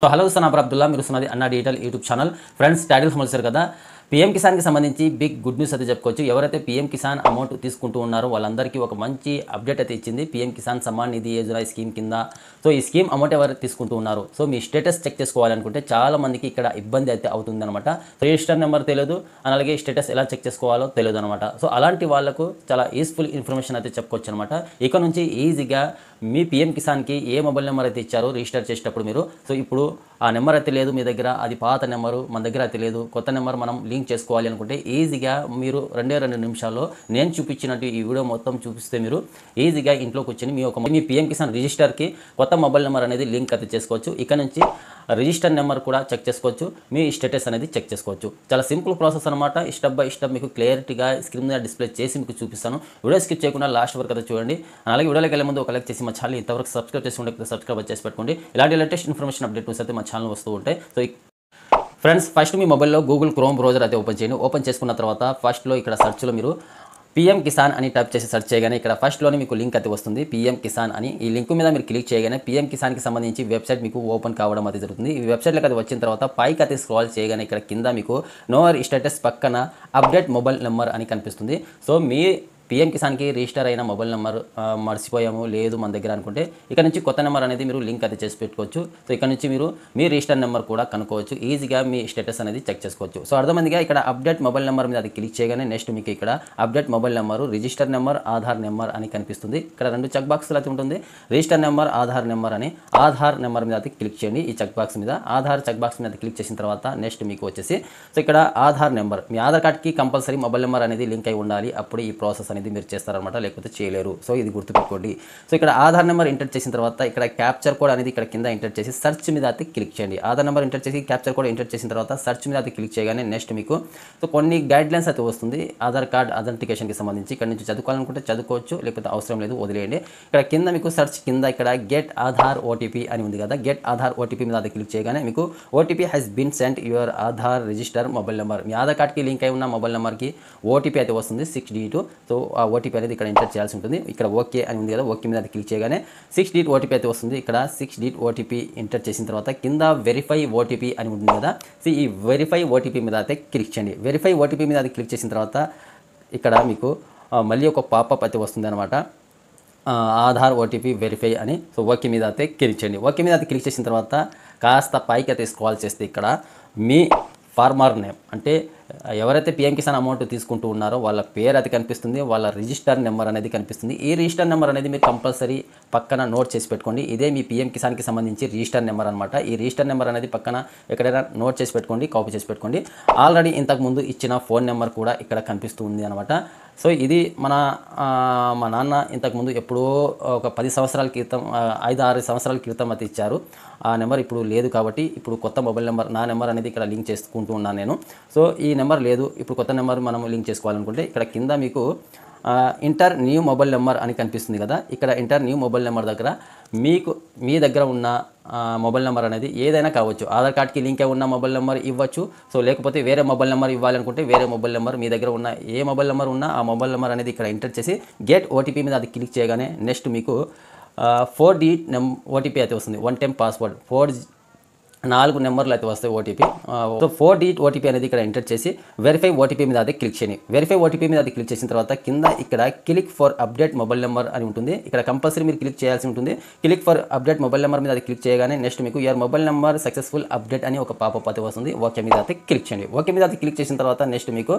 So hello sun Abdullah మీరు సున్నది అన్న digital YouTube channel friends title సమస్య కదా పీఎం కిసాన్కి సంబంధించి బిగ్ గుడ్ న్యూస్ అయితే చెప్పుకోవచ్చు. ఎవరైతే పీఎం కిసాన్ అమౌంట్ తీసుకుంటూ ఉన్నారో వాళ్ళందరికీ ఒక మంచి అప్డేట్ అయితే ఇచ్చింది పీఎం కిసాన్ సమ్మాన్ నిధి యోజన స్కీమ్ కింద. సో ఈ స్కీమ్ అమౌంట్ ఎవరైతే తీసుకుంటూ ఉన్నారో సో మీ స్టేటస్ చెక్ చేసుకోవాలనుకుంటే చాలా మందికి ఇక్కడ ఇబ్బంది అయితే అవుతుందన్నమాట. రిజిస్టర్ నెంబర్ తెలియదు, అలాగే స్టేటస్ ఎలా చెక్ చేసుకోవాలో తెలియదు అనమాట. సో అలాంటి వాళ్ళకు చాలా యూస్ఫుల్ ఇన్ఫర్మేషన్ అయితే చెప్పుకోవచ్చు అనమాట. ఇక నుంచి ఈజీగా మీ పీఎం కిసాన్కి ఏ మొబైల్ నెంబర్ అయితే ఇచ్చారో రిజిస్టర్ చేసేటప్పుడు మీరు సో ఇప్పుడు ఆ నెంబర్ అయితే లేదు మీ దగ్గర, అది పాత నెంబరు మన దగ్గర అయితే లేదు, కొత్త నెంబర్ మనం లింక్ చేసుకోవాలి అనుకుంటే ఈజీగా మీరు 2 నిమిషాల్లో నేను చూపించినట్టు ఈ వీడియో మొత్తం చూపిస్తే మీరు ఈజీగా ఇంట్లో కూర్చొని మీ పీఎం కిసాన్ రిజిస్టర్కి కొత్త మొబైల్ నెంబర్ అనేది లింక్ అయితే చేసుకోవచ్చు. ఇక నుంచి రిజిస్టర్ నెంబర్ కూడా చెక్ చేసుకోవచ్చు, మీ స్టేటస్ అనేది చెక్ చేసుకోవచ్చు. చాలా సింపుల్ ప్రాసెస్ అనమాట. స్టెప్ బై స్టెప్ మీకు క్లియర్గా స్క్రీన్ మీద డిస్ప్లే చేసి మీకు చూపిస్తాను. వీడియో స్కిప్ చేయకుండా లాస్ట్ వరకు అయితే చూడండి. అలాగే వీడియోలోకి వెళ్ళే ముందు ఒక లైక్ చేసి మా ఛానల్ ఇంతవరకు సబ్స్క్రైబ్ చేసి ఉంటే సబ్స్క్రైబ్ చేసి పెట్టుకోండి. ఇలాంటి లేటెస్ట్ ఇన్ఫర్మేషన్ అప్డేట్ అయితే మా ఛానల్ వస్తూ ఉంటాయి. సో ఫ్రెండ్స్ ఫస్ట్ మీ మొబైల్లో గూగుల్ క్రోమ్ బ్రౌజర్ అయితే ఓపెన్ చేయండి. ఓపెన్ చేసుకున్న తర్వాత ఫస్ట్లో ఇక్కడ సెర్చ్లో మీరు పీఎం కిసాన్ అని టైప్ చేసి సెర్చ్ చేయగానే ఇక్కడ ఫస్ట్లోనే మీకు లింక్ అయితే వస్తుంది పీఎం కిసాన్ అని. ఈ లింక్ మీద మీరు క్లిక్ చేయగానే పీఎం కిసాన్కి సంబంధించి వెబ్సైట్ మీకు ఓపెన్ కావడం అయితే జరుగుతుంది. ఈ వెబ్సైట్లోకి అది వచ్చిన తర్వాత పైకి అయితే స్క్రాల్ చేయగానే ఇక్కడ కింద మీకు నోవర్ స్టేటస్ పక్కన అప్డేట్ మొబైల్ నెంబర్ అని కనిపిస్తుంది. సో మీ పీఎం కిసాన్కి రిజిస్టర్ అయిన మొబైల్ నెంబర్ మర్చిపోయాము లేదు మన దగ్గర అనుకుంటే ఇక్కడ నుంచి కొత్త నెంబర్ అనేది మీరు లింక్ అయితే చేసి పెట్టుకోవచ్చు. సో ఇక్కడ నుంచి మీరు మీ రిజిస్టర్ నెంబర్ కూడా కనుక్కోవచ్చు, ఈజీగా మీ స్టేటస్ అనేది చెక్ చేసుకోవచ్చు. సో అర్థమైందిగా ఇక్కడ అప్డేట్ మొబైల్ నెంబర్ మీద అది క్లిక్ చేయగానే నెక్స్ట్ మీకు ఇక్కడ update mobile number, register number, Aadhaar number అని కనిపిస్తుంది. ఇక్కడ 2 చెక్ బాక్సులు అయితే ఉంటుంది, రిజిస్టర్ నెంబర్, ఆధార్ నెంబర్ అని. ఆధార్ నెంబర్ మీద అయితే క్లిక్ చేయండి. ఈ చెక్ బాక్స్ మీద ఆధార్ చెక్ బాక్స్ మీద క్లిక్ చేసిన తర్వాత నెక్స్ట్ మీకు వచ్చేసి సో ఇక్కడ ఆధార్ నెంబర్, మీ ఆధార్ కార్డ్కి కంపల్సరీ మొబైల్ నెంబర్ అనేది లింక్ అయి ఉండాలి, అప్పుడు ఈ ప్రాసెస్ అనేది మీరు చేస్తారనమాట, లేకపోతే చేయలేరు. సో ఇది గుర్తుపెట్టుకోండి. సో ఇక్కడ ఆధార్ నెంబర్ ఎంటర్ చేసిన తర్వాత ఇక్కడ క్యాప్చర్ కోడ్ అనేది ఇక్కడ కింద ఎంటర్ చేసి సెర్చ్ మీద అయితే క్లిక్ చేయండి. ఆధార్ నెంబర్ ఎంటర్ చేసి క్యాప్చర్ కోడ్ ఎంటర్ చేసిన తర్వాత సెర్చ్ మీద అయితే క్లిక్ చేయగానే నెక్స్ట్ మీకు సో కొన్ని గైడ్లైన్స్ అయితే వస్తుంది ఆధార్ కార్డ్ అథెంటికేషన్కి సంబంధించి. ఇక్కడ నుంచి చదువుకోవాలనుకుంటే చదువుకోవచ్చు, లేకపోతే అవసరం లేదు వదిలేయండి. ఇక్కడ కింద మీకు సెర్చ్ కింద ఇక్కడ గెట్ ఆధార్ ఓటీపీ అని ఉంది కదా, గెట్ ఆధార్ ఓటీపీ మీద అయితే క్లిక్ చేయగానే మీకు OTP has been sent your Aadhaar register mobile number, మీ ఆధార్ కార్డ్కి లింక్ అయి ఉన్న మొబైల్ నెంబర్కి ఓటీపీ అయితే వస్తుంది 6 digit. సో ఆ ఓటీపీ అనేది ఇక్కడ ఎంటర్ చేయాల్సి ఉంటుంది. ఇక్కడ ఓకే అని ఉంది కదా, ఓకే మీద క్లిక్ చేయగానే 6 digit ఓటీపీ అయితే వస్తుంది. ఇక్కడ 6 digit ఓటీపీ ఎంటర్ చేసిన తర్వాత కింద వెరిఫై ఓటీపీ అని ఉంటుంది కదా, సో ఈ వెరిఫై ఓటీపీ మీద అయితే క్లిక్ చేయండి. వెరిఫై ఓటీపీ మీద అది క్లిక్ చేసిన తర్వాత ఇక్కడ మీకు మళ్ళీ ఒక పాపప్ అయితే వస్తుంది అనమాట, ఆధార్ ఓటీపీ వెరిఫై అని. సో ఓకే మీద అయితే క్లిక్ చేయండి. ఓకే మీద అయితే క్లిక్ చేసిన తర్వాత కాస్త పైకి అయితే స్క్రాల్ చేస్తే ఇక్కడ మీ ఫార్మర్ నేమ్ అంటే ఎవరైతే పీఎం కిసాన్ అమౌంట్ తీసుకుంటూ ఉన్నారో వాళ్ళ పేరు అది కనిపిస్తుంది, వాళ్ళ రిజిస్టర్ నెంబర్ అనేది కనిపిస్తుంది. ఈ రిజిస్టర్ నెంబర్ అనేది మీరు కంపల్సరీ పక్కన నోట్ చేసి పెట్టుకోండి. ఇదే మీ పీఎం కిసాన్కి సంబంధించి రిజిస్టర్ నెంబర్ అనమాట. ఈ రిజిస్టర్ నెంబర్ అనేది పక్కన ఎక్కడైనా నోట్ చేసి పెట్టుకోండి, కాపీ చేసి పెట్టుకోండి. ఆల్రెడీ ఇంతకుముందు ఇచ్చిన ఫోన్ నెంబర్ కూడా ఇక్కడ కనిపిస్తుంది అనమాట. సో ఇది మా నాన్న ఇంతకుముందు ఎప్పుడో ఒక 10 సంవత్సరాల క్రితం 5-6 సంవత్సరాల క్రితం అయితే ఇచ్చారు. ఆ నెంబర్ ఇప్పుడు లేదు కాబట్టి ఇప్పుడు కొత్త మొబైల్ నెంబర్ నా నెంబర్ అనేది ఇక్కడ లింక్ చేసుకుంటూ ఉన్నాను నేను. సో ఈ నెంబర్ లేదు, ఇప్పుడు కొత్త నెంబర్ మనం లింక్ చేసుకోవాలనుకుంటే ఇక్కడ కింద మీకు ఇంటర్ న్యూ మొబైల్ నెంబర్ అని కనిపిస్తుంది కదా, ఇక్కడ ఇంటర్ న్యూ మొబైల్ నెంబర్ దగ్గర మీకు మీ దగ్గర ఉన్న మొబైల్ నెంబర్ అనేది ఏదైనా కావచ్చు. ఆధార్ కార్డ్కి లింక్ అయి ఉన్న మొబైల్ నెంబర్ ఇవ్వచ్చు. సో లేకపోతే వేరే మొబైల్ నెంబర్ ఇవ్వాలనుకుంటే వేరే మొబైల్ నెంబర్, మీ దగ్గర ఉన్న ఏ మొబైల్ నెంబర్ ఉన్నా ఆ మొబైల్ నెంబర్ అనేది ఇక్కడ ఎంటర్ చేసి గెట్ ఓటీపీ మీద అది క్లిక్ చేయగానే నెక్స్ట్ మీకు 4 digit ఓటీపీ అయితే వస్తుంది. 1 time పాస్వర్డ్ 4 నెంబర్లు అయితే వస్తాయి ఓటీపీ. సో 4 digit ఓటీపీ అనేది ఇక్కడ ఎంటర్ చేసి వెరిఫై ఓటీపీ మీద అయితే క్లిక్ చేయండి. వెరిఫై ఓటీపీ మీద అది క్లిక్ చేసిన తర్వాత కింద ఇక్కడ click for update mobile number అని ఉంటుంది. ఇక్కడ కంపల్సరీ మీరు క్లిక్ చేయాల్సి ఉంటుంది. Click for update mobile number మీద అది క్లిక్ చేయగానే నెక్స్ట్ మీకు your mobile number successful update అని ఒక పాపప్ అయితే వస్తుంది. ఓకే మీద అయితే క్లిక్ చేయండి. ఓకే మీద అయితే క్లిక్ చేసిన తర్వాత నెక్స్ట్ మీకు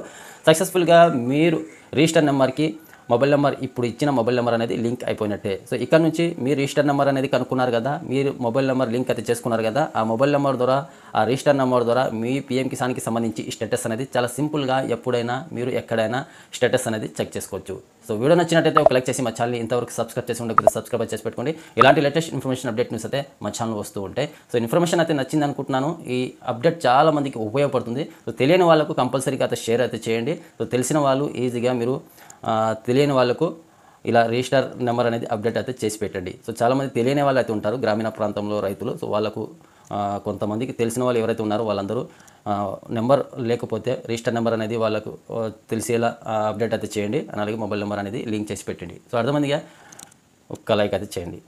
సక్సెస్ఫుల్గా మీరు రిజిస్టర్ నెంబర్కి మొబైల్ నెంబర్ ఇప్పుడు ఇచ్చిన మొబైల్ నెంబర్ అనేది లింక్ అయిపోయినట్టే. సో ఇక్కడ నుంచి మీ రిజిస్టర్ నెంబర్ అనేది కనుక్కున్నారు కదా, మీరు మొబైల్ నెంబర్ లింక్ అయితే చేసుకున్నారు కదా, ఆ మొబైల్ నెంబర్ ద్వారా ఆ రిజిస్టర్ నెంబర్ ద్వారా మీ పీఎం కిసాన్కి సంబంధించి స్టేటస్ అనేది చాలా సింపుల్గా ఎప్పుడైనా మీరు ఎక్కడైనా స్టేటస్ అనేది చెక్ చేసుకోవచ్చు. సో వీడియో నచ్చినట్టయితే ఒక లైక్ చేసి మా ఛానల్ ఇంతవరకు సబ్స్క్రైబ్ చేసి ఉండకపోతే సబ్స్క్రైబ్ చేసి పెట్టుకోండి. ఇలాంటి లేటెస్ట్ ఇన్ఫర్మేషన్ అప్డేట్ న్యూస్ అయితే మా ఛానల్ వస్తూ ఉంటాయి. సో ఇన్ఫర్మేషన్ అయితే నచ్చింది అనుకుంటున్నాను. ఈ అప్డేట్ చాలా మందికి ఉపయోగపడుతుంది. సో తెలియని వాళ్ళకు కంపల్సరీగా అయితే షేర్ అయితే చేయండి. సో తెలిసిన వాళ్ళు ఈజీగా మీరు తెలియని వాళ్ళకు ఇలా రిజిస్టర్ నెంబర్ అనేది అప్డేట్ అయితే చేసి పెట్టండి. సో చాలామంది తెలియని వాళ్ళు అయితే ఉంటారు గ్రామీణ ప్రాంతంలో రైతులు. సో వాళ్ళకు కొంతమందికి తెలిసిన వాళ్ళు ఎవరైతే ఉన్నారో వాళ్ళందరూ నెంబర్ లేకపోతే రిజిస్టర్ నెంబర్ అనేది వాళ్ళకు తెలిసేలా అప్డేట్ అయితే చేయండి. అలాగే మొబైల్ నెంబర్ అనేది లింక్ చేసి పెట్టండి. సో అర్థమైందిగా ఒక్క లైక్ అయితే చేయండి.